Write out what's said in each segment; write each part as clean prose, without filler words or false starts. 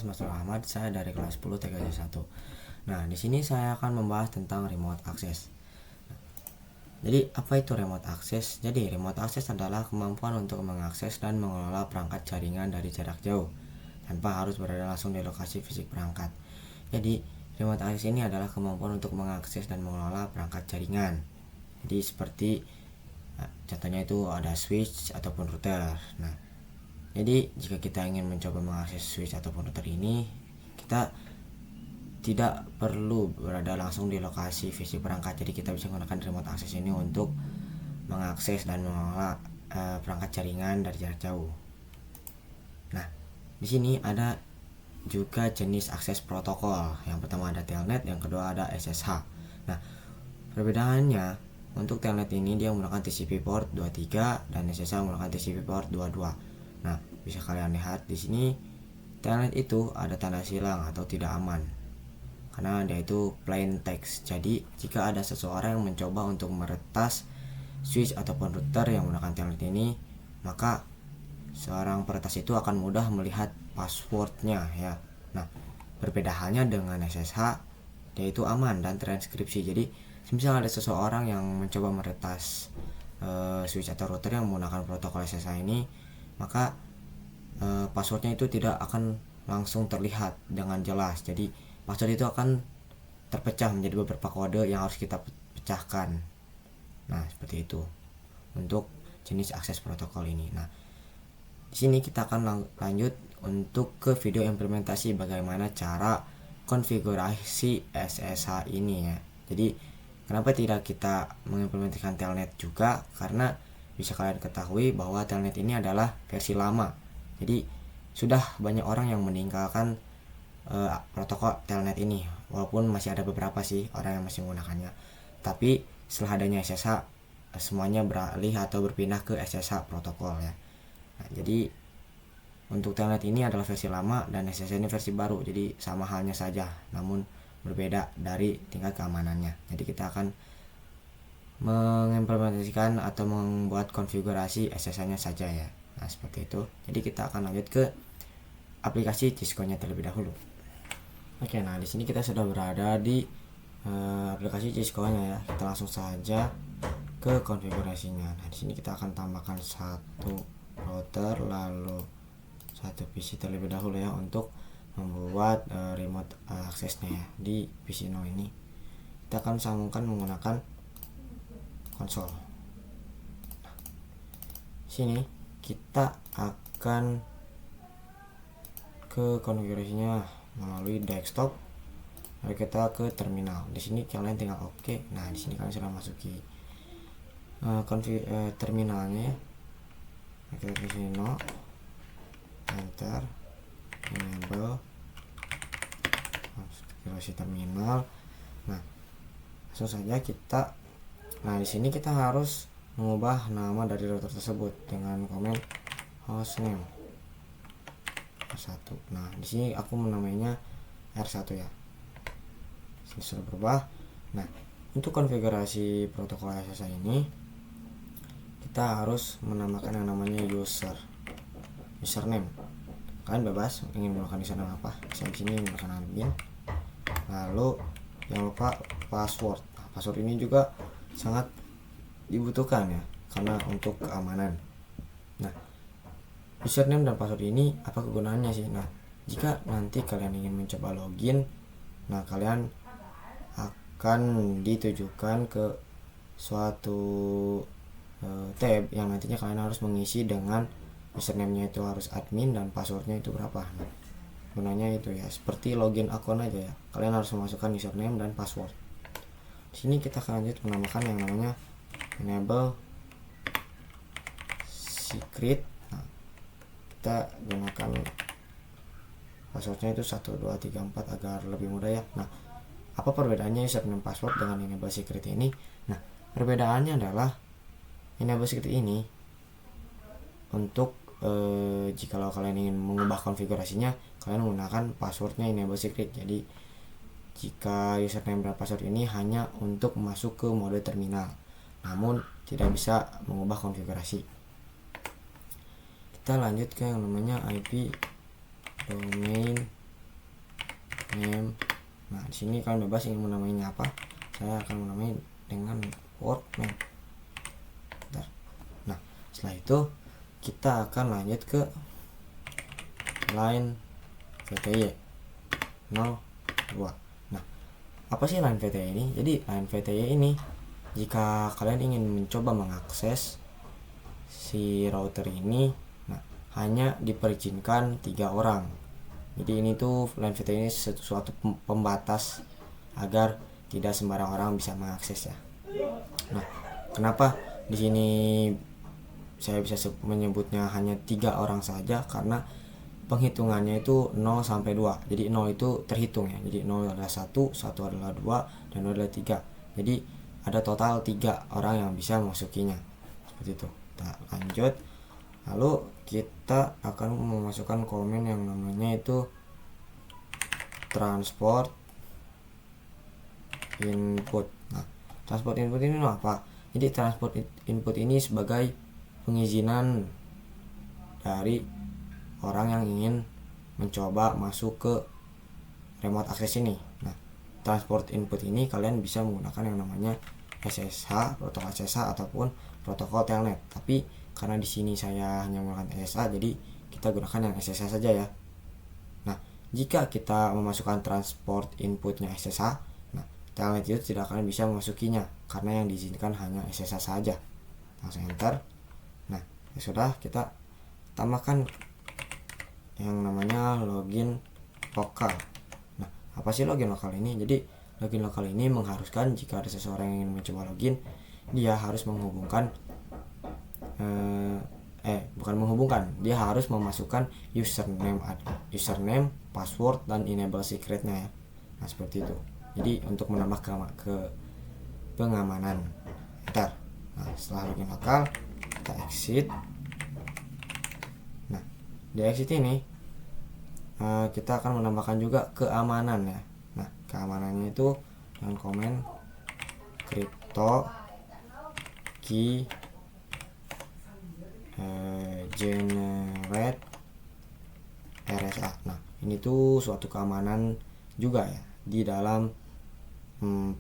Mas Ahmad, saya dari kelas 10 TKJ 1. Nah, di sini saya akan membahas tentang remote access. Jadi, apa itu remote access? Jadi, remote access adalah kemampuan untuk mengakses dan mengelola perangkat jaringan dari jarak jauh tanpa harus berada langsung di lokasi fisik perangkat. Jadi, remote access ini adalah kemampuan untuk mengakses dan mengelola perangkat jaringan. Jadi, seperti contohnya itu ada switch ataupun router. Nah, jadi jika kita ingin mencoba mengakses switch ataupun router ini, kita tidak perlu berada langsung di lokasi fisik perangkat. Jadi kita bisa menggunakan remote access ini untuk mengakses dan mengelola perangkat jaringan dari jarak jauh. Nah, di sini ada juga jenis akses protokol. Yang pertama ada telnet, yang kedua ada SSH. Nah, perbedaannya untuk telnet ini dia menggunakan TCP port 23 dan SSH menggunakan TCP port 22. Nah, bisa kalian lihat di sini telnet itu ada tanda silang atau tidak aman karena dia itu plain text. Jadi, jika ada seseorang yang mencoba untuk meretas switch ataupun router yang menggunakan telnet ini, maka seorang peretas itu akan mudah melihat passwordnya ya. Nah, berbeda halnya dengan SSH, dia itu aman dan transkripsi. Jadi, misalnya ada seseorang yang mencoba meretas switch atau router yang menggunakan protokol SSH ini, maka passwordnya itu tidak akan langsung terlihat dengan jelas. Jadi password itu akan terpecah menjadi beberapa kode yang harus kita pecahkan. Nah, seperti itu untuk jenis akses protokol ini. Nah, di sini kita akan lanjut untuk ke video implementasi bagaimana cara konfigurasi SSH ini ya. Jadi kenapa tidak kita mengimplementasikan telnet juga? Karena bisa kalian ketahui bahwa telnet ini adalah versi lama. Jadi sudah banyak orang yang meninggalkan protokol telnet ini, walaupun masih ada beberapa sih orang yang masih menggunakannya. Tapi setelah adanya SSH, semuanya beralih atau berpindah ke SSH protokol ya. Nah, jadi untuk telnet ini adalah versi lama dan SSH ini versi baru. Jadi sama halnya saja, namun berbeda dari tingkat keamanannya. Jadi kita akan mengimplementasikan atau membuat konfigurasi SSH-nya saja ya. Nah, seperti itu. Jadi kita akan lanjut ke aplikasi Cisco-nya terlebih dahulu. Oke, nah di sini kita sudah berada di aplikasi Cisco-nya ya. Kita langsung saja ke konfigurasinya. Nah, di sini kita akan tambahkan satu router lalu satu PC terlebih dahulu ya untuk membuat remote aksesnya ya di PC 0 ini. Kita akan sambungkan menggunakan konsol. Nah, sini kita akan ke konfigurasinya melalui desktop, lalu kita ke terminal. Di sini kalian tinggal oke. Nah, di sini kalian sudah masuki terminalnya. Kita ke sini enter enable konfigurasi terminal. Nah, langsung saja kita. Nah, di sini kita harus mengubah nama dari router tersebut dengan komen hostname R1. Nah, di sini aku menamainya R1 ya. Sini sudah berubah. Nah, untuk konfigurasi protokol SSH ini kita harus menambahkan yang namanya username. Kalian bebas ingin menggunakan username apa. Saya di sini menggunakan admin. Lalu jangan lupa password. Nah, password ini juga sangat dibutuhkan ya karena untuk keamanan. Nah, username dan password ini apa kegunaannya sih? Nah, jika nanti kalian ingin mencoba login, nah kalian akan ditujukan ke suatu tab yang nantinya kalian harus mengisi dengan username-nya itu harus admin dan passwordnya itu berapa. Nah, gunanya itu ya seperti login akun aja ya. Kalian harus memasukkan username dan password. Di sini kita akan lanjut menambahkan yang namanya enable secret. Nah, kita gunakan passwordnya itu 1 2 3 4 agar lebih mudah ya. Nah, apa perbedaannya username password dengan enable secret ini? Nah, perbedaannya adalah enable secret ini untuk jikalau kalian ingin mengubah konfigurasinya, kalian menggunakan passwordnya enable secret. Jadi jika username dan password ini hanya untuk masuk ke mode terminal, namun tidak bisa mengubah konfigurasi. Kita lanjut ke yang namanya IP domain name. Nah, di sini kalian bebas ingin menamainya apa. Saya akan menamai dengan port name. Bentar. Nah, setelah itu kita akan lanjut ke line VTY 02. Nah, apa sih line VTY ini? Jadi line VTY ini jika kalian ingin mencoba mengakses si router ini, nah hanya diperizinkan 3 orang. Jadi ini tuh line VTY ini suatu pembatas agar tidak sembarang orang bisa mengakses ya. Nah, kenapa di sini saya bisa menyebutnya hanya 3 orang saja? Karena penghitungannya itu 0 sampai 2. Jadi 0 itu terhitung ya. Jadi 0 adalah 1, 1 adalah 2, dan 2 adalah 3. Jadi ada total 3 orang yang bisa memasukinya. Seperti itu. Kita lanjut. Lalu kita akan memasukkan komen yang namanya itu transport input. Nah, transport input ini apa? Jadi transport input ini sebagai pengizinan dari orang yang ingin mencoba masuk ke remote access ini. Nah, transport input ini kalian bisa menggunakan yang namanya SSH, protokol SSH ataupun protokol telnet. Tapi karena di sini saya hanya menggunakan SSH, jadi kita gunakan yang SSH saja ya. Nah, jika kita memasukkan transport inputnya SSH, nah telnet itu tidak akan bisa memasukinya karena yang diizinkan hanya SSH saja. Langsung enter. Nah, ya sudah, kita tambahkan yang namanya login lokal. Nah, apa sih login lokal ini? Jadi login lokal ini mengharuskan jika ada seseorang yang ingin mencoba login, dia harus menghubungkan dia harus memasukkan username, password, dan enable secretnya ya. Nah, seperti itu. Jadi untuk menambah ke pengamanan. Enter. Nah, setelah login lokal, kita exit. Nah, di exit ini kita akan menambahkan juga keamanan ya. Nah, keamanannya itu dengan komen crypto key generate RSA. Nah, ini tuh suatu keamanan juga ya di dalam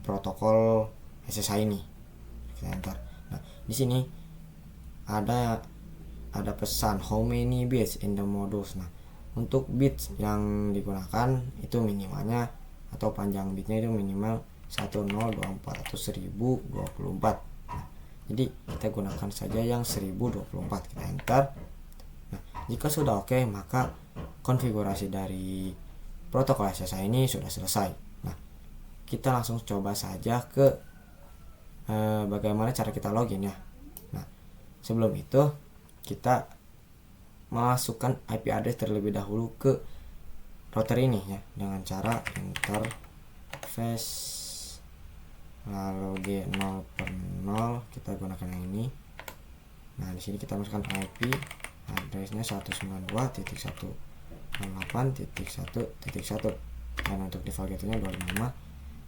protokol SSH ini. Kita enter. Nah, di sini ada pesan how many bits in the modules. Nah, untuk bits yang digunakan itu minimalnya atau panjang bitnya itu minimal 1024 atau 1024. Nah, jadi kita gunakan saja yang 1024. Kita enter. Nah, jika sudah oke, maka konfigurasi dari protokol SSH ini sudah selesai. Nah, kita langsung coba saja ke bagaimana cara kita login ya. Nah, sebelum itu kita masukkan IP address terlebih dahulu ke router ini ya dengan cara interface lalu G0/0, kita gunakan yang ini. Nah, di sini kita masukkan IP addressnya 192.168.1.1 dan untuk default gateway-nya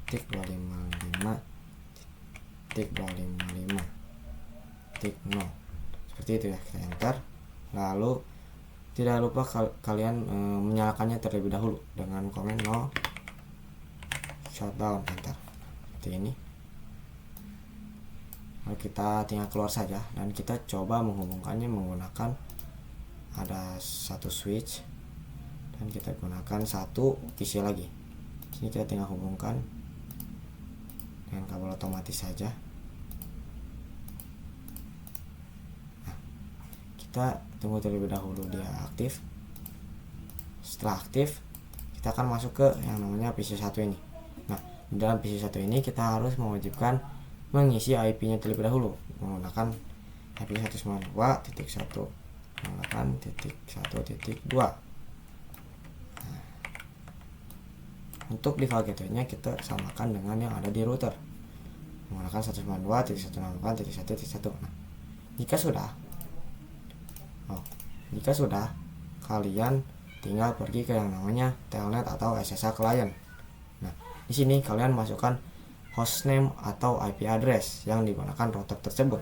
255.255.255.0. Seperti itu ya. Kita enter. Lalu tidak lupa kalian menyalakannya terlebih dahulu dengan komen no shutdown. Enter. Seperti ini. Lalu kita tinggal keluar saja dan kita coba menghubungkannya menggunakan ada satu switch dan kita gunakan satu PC lagi. Sini kita tinggal hubungkan dengan kabel otomatis saja. Nah, kita tunggu terlebih dahulu dia aktif. Setelah aktif, kita akan masuk ke yang namanya PC1 ini. Nah, di dalam PC1 ini kita harus mewajibkan mengisi IP-nya terlebih dahulu menggunakan IP 192.168.1.2. Nah, untuk default gateway-nya kita samakan dengan yang ada di router menggunakan 192.168.1.1. Nah, jika sudah, kalian tinggal pergi ke yang namanya telnet atau SSH client. Nah, di sini kalian masukkan hostname atau IP address yang digunakan router tersebut.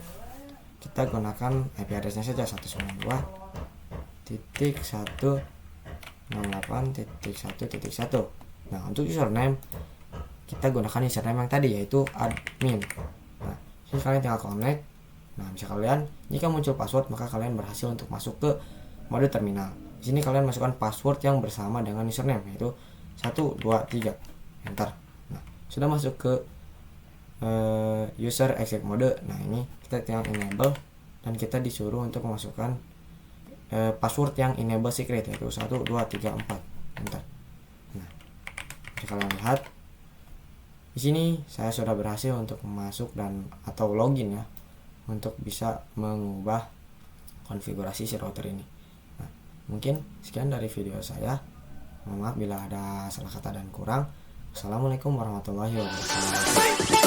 Kita gunakan IP address-nya saja 192.168.1.1. Nah, untuk username kita gunakan username yang tadi, yaitu admin. Nah, jadi kalian tinggal connect. Nah, bisa kalian, jika muncul password maka kalian berhasil untuk masuk ke mode terminal. Di sini kalian masukkan password yang bersama dengan username, yaitu 123, enter. Nah, sudah masuk ke user exit mode. Nah, ini kita tinggal enable dan kita disuruh untuk memasukkan password yang enable secret, yaitu 1234, enter. Nah, jika kalian lihat di sini saya sudah berhasil untuk masuk dan atau login ya, untuk bisa mengubah konfigurasi si router ini. Nah, mungkin sekian dari video saya. Mohon maaf bila ada salah kata dan kurang. Assalamualaikum warahmatullahi wabarakatuh.